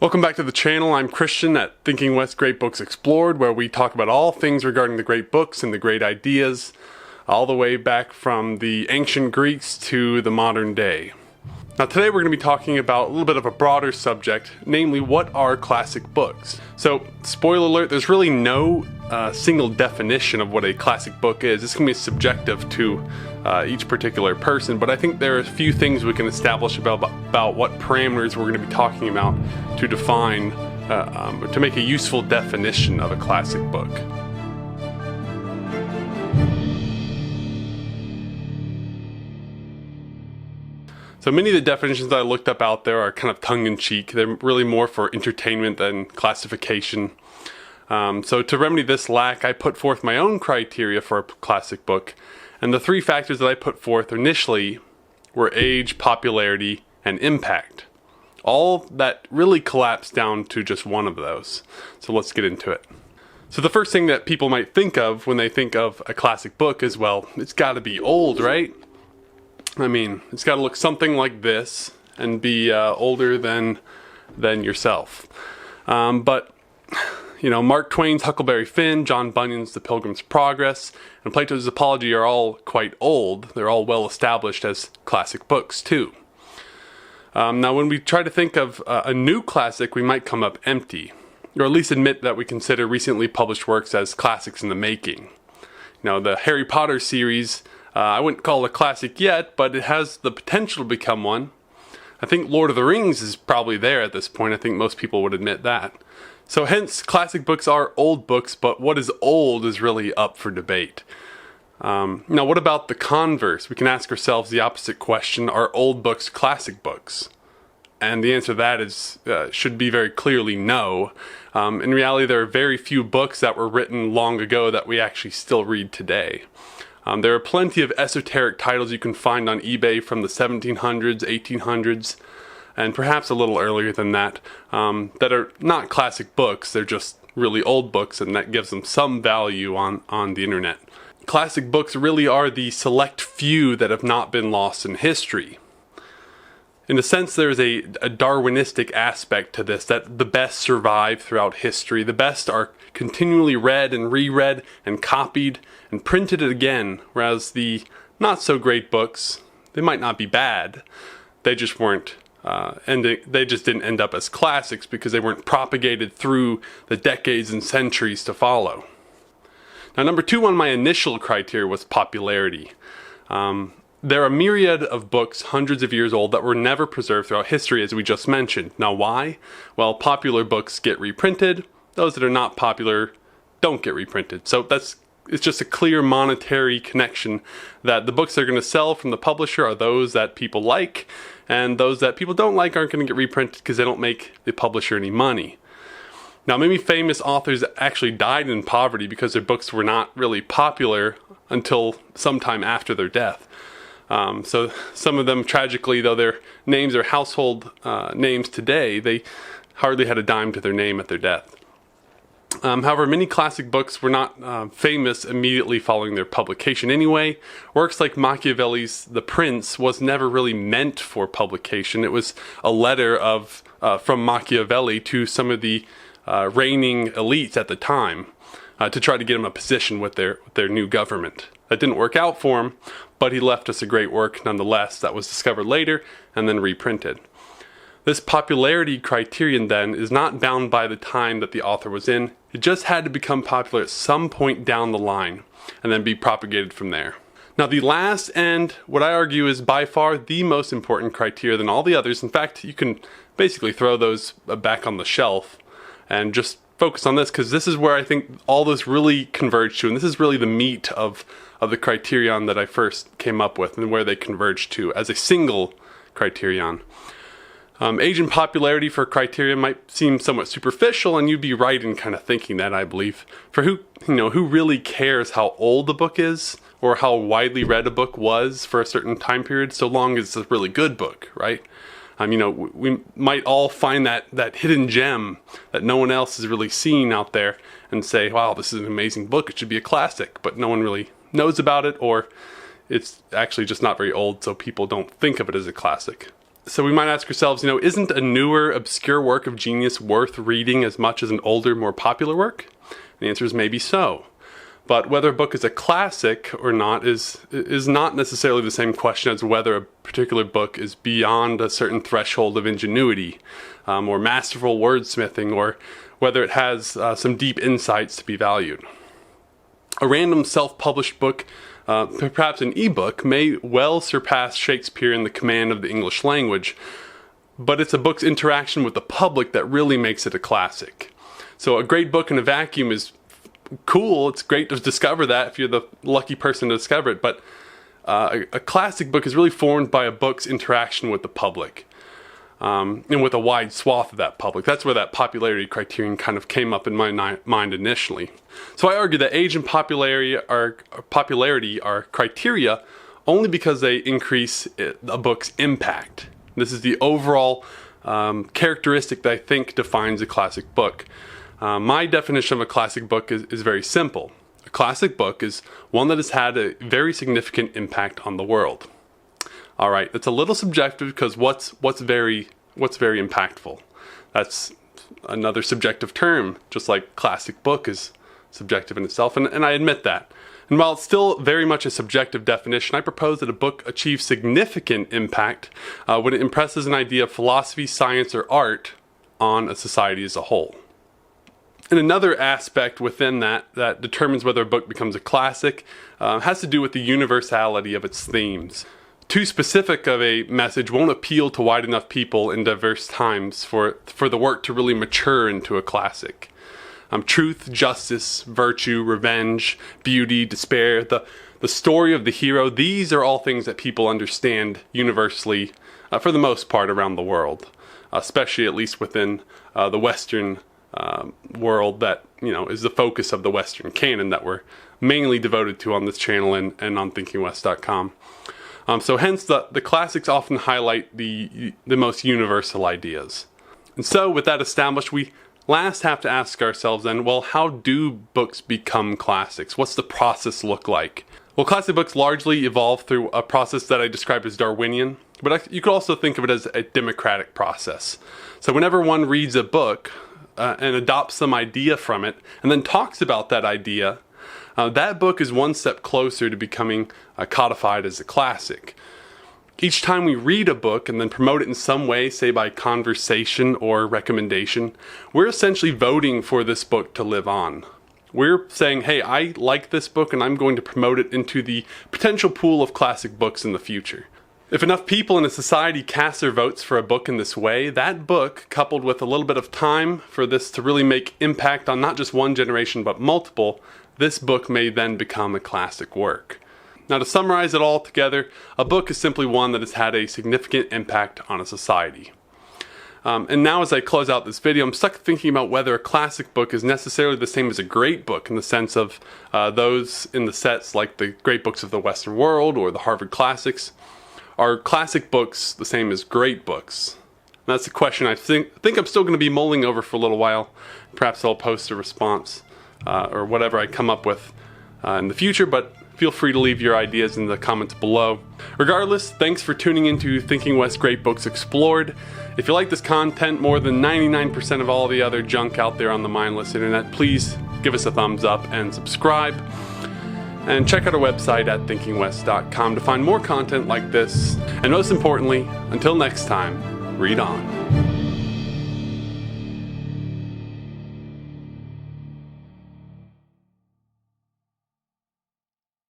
Welcome back to the channel. I'm Christian at ThinkingWest Great Books Explored, where we talk about all things regarding the great books and the great ideas, all the way back from the ancient Greeks to the modern day. Now today we're going to be talking about a little bit of a broader subject, namely what are classic books. So, spoiler alert, there's really no single definition of what a classic book is. This can be subjective to each particular person, but I think there are a few things we can establish about what parameters we're going to be talking about to define, to make a useful definition of a classic book. So many of the definitions that I looked up out there are kind of tongue-in-cheek. They're really more for entertainment than classification. So to remedy this lack, I put forth my own criteria for a classic book. And the three factors that I put forth initially were age, popularity, and impact. All that really collapsed down to just one of those. So let's get into it. So the first thing that people might think of when they think of a classic book is, well, it's got to be old, right? I mean, it's got to look something like this and be older than yourself. But, you know, Mark Twain's Huckleberry Finn, John Bunyan's The Pilgrim's Progress, and Plato's Apology are all quite old. They're all well established as classic books, too. Now, when we try to think of a new classic, we might come up empty, or at least admit that we consider recently published works as classics in the making. You know, the Harry Potter series, I wouldn't call it a classic yet, but it has the potential to become one. I think Lord of the Rings is probably there at this point. I think most people would admit that. So hence, classic books are old books, but what is old is really up for debate. Now, what about the converse? We can ask ourselves the opposite question: are old books classic books? And the answer to that is should be very clearly no. In reality, there are very few books that were written long ago that we actually still read today. There are plenty of esoteric titles you can find on eBay from the 1700s, 1800s, and perhaps a little earlier than that, that are not classic books. They're just really old books, and that gives them some value on the internet. Classic books really are the select few that have not been lost in history. In a sense, there's a Darwinistic aspect to this, that the best survive throughout history. The best are continually read and reread and copied and printed again, whereas the not-so-great books, they might not be bad, they just weren't they just didn't end up as classics because they weren't propagated through the decades and centuries to follow. Now, number two on my initial criteria was popularity. There are a myriad of books hundreds of years old that were never preserved throughout history, as we just mentioned. Now, why? Well, popular books get reprinted. Those that are not popular don't get reprinted. So it's just a clear monetary connection that the books that are going to sell from the publisher are those that people like, and those that people don't like aren't going to get reprinted because they don't make the publisher any money. Now, many famous authors actually died in poverty because their books were not really popular until sometime after their death. So some of them, tragically, though their names are household names today, they hardly had a dime to their name at their death. However, many classic books were not famous immediately following their publication anyway. Works like Machiavelli's The Prince was never really meant for publication. It was a letter from Machiavelli to some of the reigning elites at the time to try to get him a position with their new government. That didn't work out for him, but he left us a great work nonetheless that was discovered later and then reprinted. This popularity criterion then is not bound by the time that the author was in. It just had to become popular at some point down the line and then be propagated from there. Now, the last and what I argue is by far the most important criteria than all the others. In fact, you can basically throw those back on the shelf and just focus on this, because this is where I think all this really converged to, and this is really the meat of the criterion that I first came up with and where they converged to as a single criterion. Age and popularity for criteria might seem somewhat superficial, and you'd be right in kind of thinking that, I believe. For who really cares how old a book is or how widely read a book was for a certain time period, so long as it's a really good book, right? We might all find that hidden gem that no one else has really seen out there and say, wow, this is an amazing book, it should be a classic, but no one really knows about it, or it's actually just not very old, so people don't think of it as a classic. So we might ask ourselves, isn't a newer, obscure work of genius worth reading as much as an older, more popular work? The answer is maybe so. But whether a book is a classic or not is not necessarily the same question as whether a particular book is beyond a certain threshold of ingenuity, or masterful wordsmithing, or whether it has some deep insights to be valued. A random self-published book, perhaps an ebook, may well surpass Shakespeare in the command of the English language, but it's a book's interaction with the public that really makes it a classic. So a great book in a vacuum is cool. It's great to discover that if you're the lucky person to discover it, but a classic book is really formed by a book's interaction with the public, and with a wide swath of that public. That's where that popularity criterion kind of came up in my mind initially. So I argue that age and popularity are criteria only because they increase a book's impact. This is the overall characteristic that I think defines a classic book. My definition of a classic book is very simple. A classic book is one that has had a very significant impact on the world. All right, it's a little subjective because what's very impactful? That's another subjective term, just like classic book is subjective in itself, and I admit that. And while it's still very much a subjective definition, I propose that a book achieves significant impact when it impresses an idea of philosophy, science, or art on a society as a whole. And another aspect within that determines whether a book becomes a classic has to do with the universality of its themes. Too specific of a message won't appeal to wide enough people in diverse times for the work to really mature into a classic. Truth, justice, virtue, revenge, beauty, despair, the story of the hero, these are all things that people understand universally for the most part around the world, especially at least within the Western world that is the focus of the Western canon that we're mainly devoted to on this channel and on ThinkingWest.com. So hence the classics often highlight the most universal ideas. And so with that established, we last have to ask ourselves then, well, how do books become classics? What's the process look like? Well, classic books largely evolve through a process that I describe as Darwinian, but you could also think of it as a democratic process. So whenever one reads a book and adopts some idea from it, and then talks about that idea, that book is one step closer to becoming codified as a classic. Each time we read a book and then promote it in some way, say by conversation or recommendation, we're essentially voting for this book to live on. We're saying, hey, I like this book and I'm going to promote it into the potential pool of classic books in the future. If enough people in a society cast their votes for a book in this way, that book, coupled with a little bit of time for this to really make impact on not just one generation but multiple, this book may then become a classic work. Now, to summarize it all together, a book is simply one that has had a significant impact on a society. And now as I close out this video, I'm stuck thinking about whether a classic book is necessarily the same as a great book in the sense of those in the sets like the great books of the Western world or the Harvard classics. Are classic books the same as great books? And that's a question I think I'm still going to be mulling over for a little while. Perhaps I'll post a response or whatever I come up with in the future, but feel free to leave your ideas in the comments below. Regardless, thanks for tuning into Thinking West Great Books Explored. If you like this content more than 99% of all the other junk out there on the mindless internet, please give us a thumbs up and subscribe. And check out our website at ThinkingWest.com to find more content like this. And most importantly, until next time, read on.